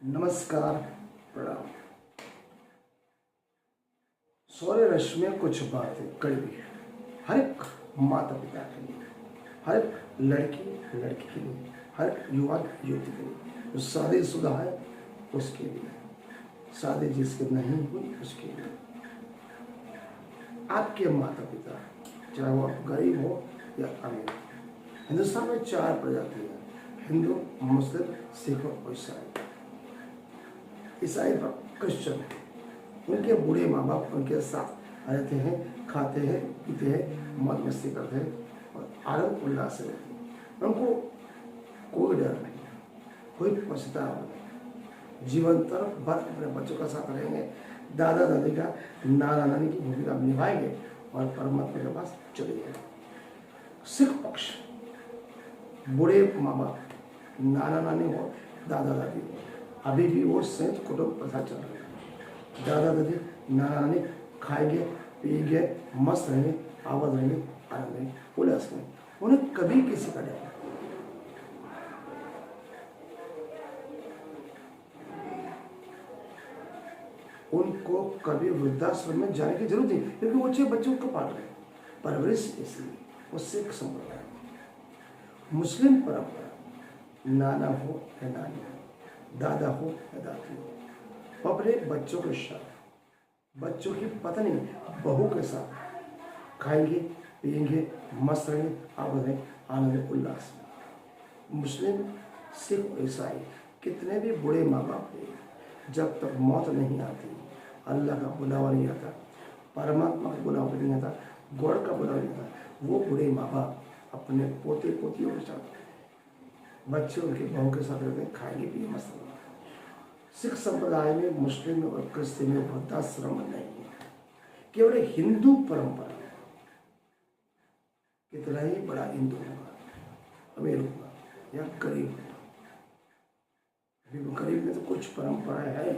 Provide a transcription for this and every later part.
नमस्कार, प्रणाम। सौर्य रश्मि में कुछ बातें कड़वी है हर एक माता पिता के लिए, हर एक लड़की लड़की के लिए, हर एक युवा युवती के लिए। जो शादीशुदा है उसके लिए, शादी जिसके नहीं हुई उसके लिए। आपके माता पिता, चाहे वो आप गरीब हो या अमीर। हिंदुस्तान में 4 प्रजाति है: हिंदू, मुस्लिम, सिख और ईसाई। ईसाई क्रिश्चियन है, उनके बूढ़े माँ बाप उनके साथ रहते हैं, खाते हैं, पीते हैं, मौज मस्ती करते हैं और आनंद उल्लास से रहते हैं। उनको कोई डर नहीं, कोई पछतावा नहीं। जीवन तरफ भर अपने बच्चों का साथ रहेंगे, दादा दादी का, नाना नानी की भूमिका निभाएंगे और परमात्मा के पास चले जाएंगे। सिख पक्ष, बूढ़े माँ बाप, नाना नानी हो, दादा दादी हो, अभी भी वो संयुक्त कुटुंब प्रथा चल रही है। दादा दादी नाना नानी खाएंगे, पिएंगे, मस्त रहेंगे, आवाज रहेंगे, आनंद रहेंगे, उल्लास रहेंगे। उन्हें कभी किसी का डर नहीं। उनको कभी वृद्धाश्रम में जाने की जरूरत नहीं, क्योंकि वो 6 बच्चों को पाल रहे हैं। परवरिश इसलिए वो सिख संप्रदाय। मुस्लिम परंपरा, नाना हो या नानी हो, दादा हो या दादी हो, वो अपने बच्चों के साथ, बच्चों की पत्नी बहू के साथ खाएंगे, पिएंगे, मस्त रहेंगे, आवाज रहेंगे, आनंद उल्लास में। मुस्लिम, सिख और ईसाई कितने भी बूढ़े माँ बाप हैं, जब तक मौत नहीं आती, अल्लाह का बुलावा नहीं आता, परमात्मा का बुलावा नहीं आता, गॉड का बुलावा नहीं आता, वो बूढ़े माँ बाप अपने पोते पोतियों के साथ, बच्चे उनके बहू के साथ रहते हैं, खाएंगे पिए मस्त रहेंगे। सिख संप्रदाय में, मुस्लिम में और क्रिश्चियन में वृद्धाश्रम नहीं है, केवल हिंदू परंपरा में। कितना ही बड़ा हिंदू होगा, अमीर होगा या गरीब होगा, गरीब में तो कुछ परंपराएं है।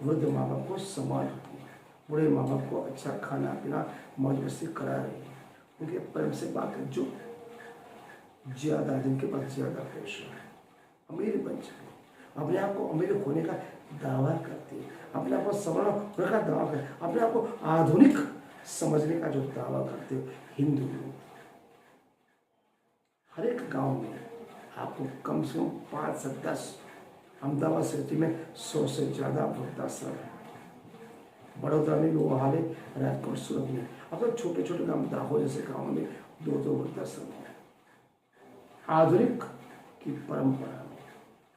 वृद्ध माँ बाप को सम्मान होती है, बूढ़े माँ बाप को अच्छा खाना पीना, मौज मस्ती करा रही है, उनके प्रेम से बात है। जो ज्यादा, जिनके पास ज्यादा पैसा है, अमीर बन चुके, अपने आप को अमीर होने का दावा करते हैं, अपने आप को सवर्ण होने का दावा करते, अपने आप को आधुनिक समझने का जो दावा करते हो हिंदू लोग। हर एक गांव में आपको कम से कम 5 से 10, अहमदाबाद सिटी में 100 से ज़्यादा वृद्धाश्रम है। बड़ौदा में भी वो हाल है, राजकोट, सूरत में। अब तो छोटे छोटे गाँव, दाहो जैसे गाँव में 2-2 वृद्धाश्रम है। आधुनिक की परंपरा में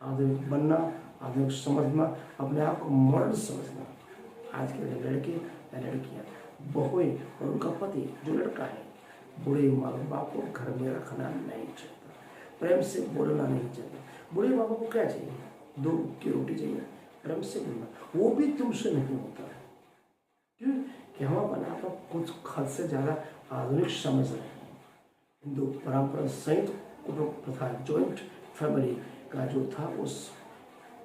आधुनिक बनना, आधुनिक समझना, अपने आप को मॉडर्न समझना। आज के लड़के या लड़कियाँ, बहुएं और उनका पति जो लड़का है, बूढ़े माँ बाप को घर में रखना नहीं चाहता, प्रेम से बोलना नहीं चाहता। बूढ़े माँ बाप को क्या चाहिए? 2 की रोटी चाहिए, प्रेम से बोलना, वो भी तुमसे नहीं होता है। क्यों? कि हम अपने आप को कुछ हद से ज़्यादा आधुनिक समझ रहे हैं। हिंदू परंपरा संयुक्त कुटुंब प्रथा, जॉइंट फैमिली का जो था, उस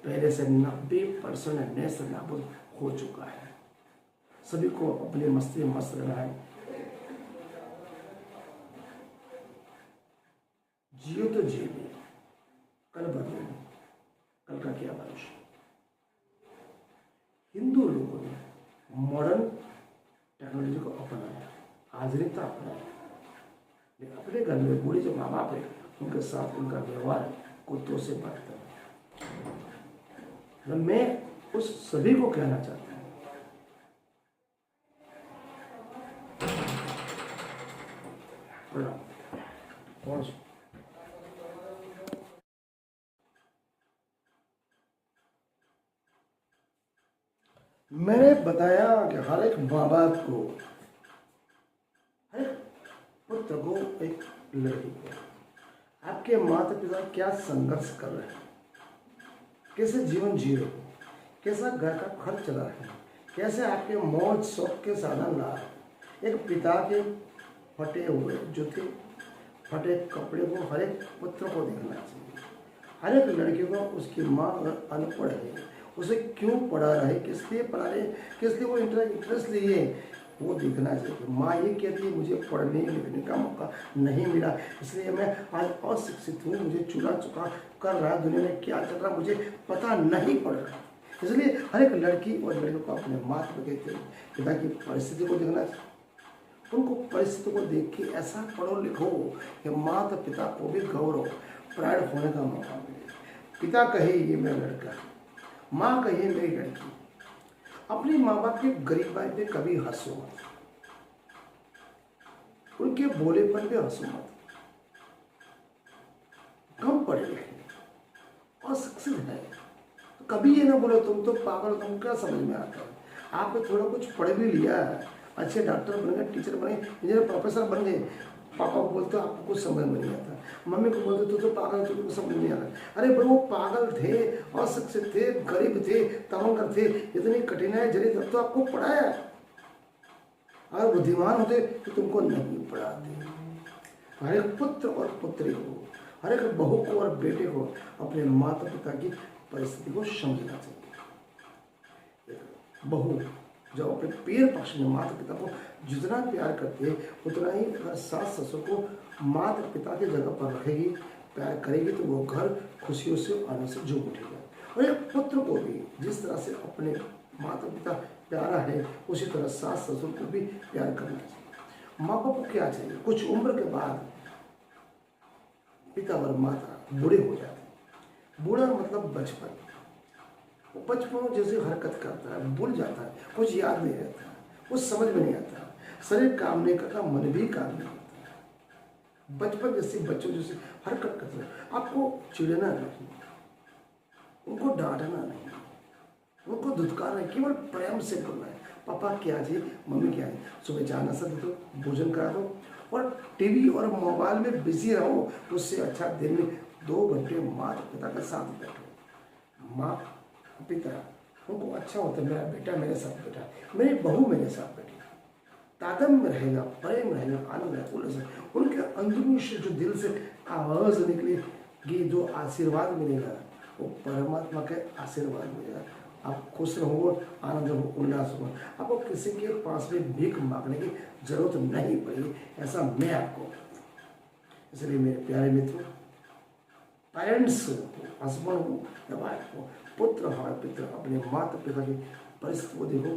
पहले से 90% नए से नाबूद हो चुका है। सभी को अपनी मस्ती में मस्त रहना है। जियो तो जियो, कल बदलो, कल का क्या भरोसा। हिंदू लोगों ने मॉडर्न टेक्नोलॉजी को अपनाया, आधुनिकता अपनाया, लेकिन अपने घर में बूढ़े जो माँ बाप है, उनके साथ उनका व्यवहार कुत्तों से बढ़ता है। मैं उस सभी को कहना चाहता हूँ, मैंने बताया कि हर एक माँ बाप को, हर एक पुत्र को, एक लड़की को, आपके माता पिता क्या संघर्ष कर रहे हैं, कैसे जीवन जी रहे हैं, कैसा घर का खर्च चला रहे हैं, कैसे आपके मौज शौक के साधन ला रहे हैं। एक पिता के फटे हुए जूते, फटे कपड़े को हर एक पुत्र को देखना चाहिए। हर एक लड़की को उसकी माँ अगर अनपढ़ है, उसे क्यों पढ़ा रहे, किस लिए पढ़ा रहे, किस लिए वो इंटरेस्ट लिए, वो देखना चाहिए। माँ ये कहती है मुझे पढ़ने लिखने का मौका नहीं मिला, इसलिए मैं आज अशिक्षित हूँ, मुझे चूल्हा चुका कर रहा है, दुनिया में क्या चल रहा मुझे पता नहीं पड़ रहा। इसलिए हर एक लड़की और लड़कों को अपने माता कहते हैं पिता की परिस्थिति को देखना चाहिए, उनको परिस्थिति को देख के ऐसा पढ़ो लिखो कि माता पिता को भी गौरव प्राइड होने का मौका मिले। पिता कहे ये मेरा लड़का, माँ कहे मेरी लड़की। अपनी माँ बाप की गरीबाई पे कभी हंसो मत, उनके बोलेपन पे हंसो मत। कम पढ़े लिखे और शिक्षित है तो कभी ये ना बोलो तुम तो पागल, तुम क्या समझ में आता है। आपने थोड़ा कुछ पढ़ भी लिया है, अच्छे डॉक्टर बन गए, टीचर बने, इंजीनियर, प्रोफेसर बन गए, पापा को बोलते हो आपको कुछ समझ में नहीं आता, मम्मी को बोलते तू तो पागल, तुमको समझ नहीं आता। अरे वो पागल थे, अशिक्षित थे, गरीब थे, तमंग थे, इतनी कठिनाई जरी तब तो आपको पढ़ाया। अगर बुद्धिमान होते तो तुमको नहीं पढ़ाते। हर एक पुत्र और पुत्री को, हर एक बहू को और बेटे को अपने माता पिता की परिस्थिति को समझना चाहिए। बहू जब अपने पेड़ पक्ष में माता पिता को जितना प्यार करती है उतना ही अगर सास ससुर को माता पिता की जगह पर रखेगी, प्यार करेगी तो वो घर खुशियों से आने से झूम उठेगा। और एक पुत्र को भी जिस तरह से अपने माता पिता प्यारा है उसी तरह सास ससुर को भी प्यार करना चाहिए। माँ बाप को क्या चाहिए, कुछ उम्र के बाद पिता और माता बूढ़े हो जाते हैं। बूढ़ा मतलब बचपन, बचपन जैसे हरकत करता है, भूल जाता है, कुछ याद नहीं रहता, कुछ समझ में नहीं आता, शरीर काम नहीं करता, मन भी काम नहीं करता। बचपन जैसे बच्चों जैसे हरकत करते हैं। आपको चिढ़ना नहीं, उनको डांटना नहीं, उनको धुतकारना नहीं, केवल प्रेम से बोलना है। पापा क्या चाहिए, मम्मी क्या चाहिए, सुबह चाय नाश्ता दे दो, भोजन करा दो, और टीवी और मोबाइल में बिजी रहो, उससे अच्छा दिन में 2 घंटे माता पिता के साथ बैठो। माँ पिता उनको अच्छा होता है, मेरा बेटा मेरे साथ बैठा, मेरी बहू मेरे साथ बैठी, तादम्य रहेगा, प्रेम रहेगा, आनंद रहेगा, उल्लास। उनके अंदरूनी से जो दिल से आवाज़ निकलेगी, जो आशीर्वाद मिलेगा वो परमात्मा के आशीर्वाद मिलेगा। आप खुश रहो, आनंद हो, उल्लास हो, आपको किसी के पास में भीख मांगने की जरूरत नहीं पड़ेगी, ऐसा मैं आपको। इसलिए मेरे प्यारे मित्रों, पेरेंट्स हो, हस्बैंड हो या वाइफ हो, पुत्र हो पिता, अपने माता पिता की परिस्थिति को देखो,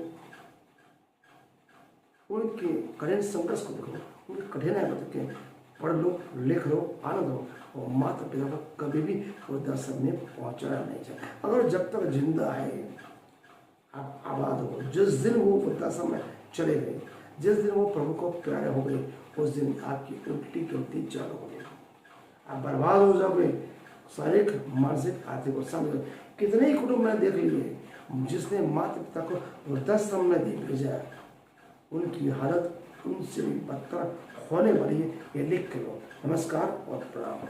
उनके कठिन संघर्ष को देखो, उनकी कठिनाई को देखो, पढ़ लो, लिख लो, आनंद हो, और माता पिता को कभी भी वृद्धाश्रम में पहुंचाना नहीं चाहिए। अगर जब तक जिंदा है आप आबाद हो, जिस दिन वो वृद्धाश्रम में चले गए, जिस दिन वो प्रभु को प्यारे हो गए, उस दिन आपकी उल्टी गिनती चालू हो गई, आप बर्बाद हो जाओगे, शारीरिक, मानसिक, आर्थिक और सामाजिक। कितने ही कुटुंब मैंने देख लिए जिसने माता पिता को वृद्धाश्रम में दे भेजा, उनकी हालत उनसे भी बदतर होने वाली है। ये लिख के लो। नमस्कार और प्रणाम।